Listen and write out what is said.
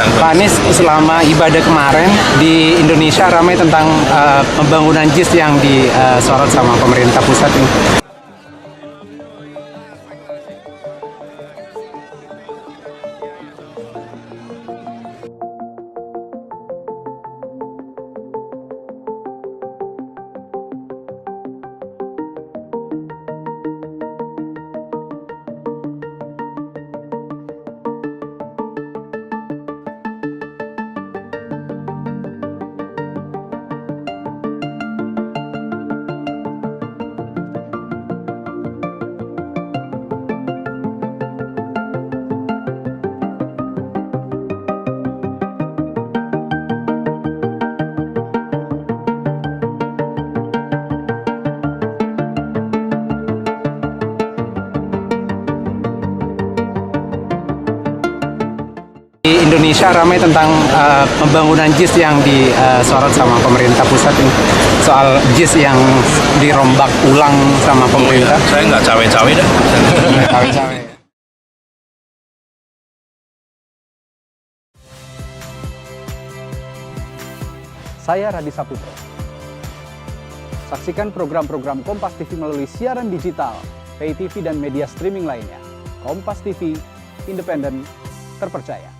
Pak Anies, selama ibadah kemarin di Indonesia ramai tentang pembangunan JIS yang disorot sama pemerintah pusat ini. Di Indonesia ramai tentang pembangunan JIS yang disorot sama pemerintah pusat ini. Soal JIS yang dirombak ulang sama pemerintah. Saya nggak cawe-cawe dah. Cawe-cawe. Saya Radi Saputro. Saksikan program-program Kompas TV melalui siaran digital, pay TV dan media streaming lainnya. Kompas TV, independen, terpercaya.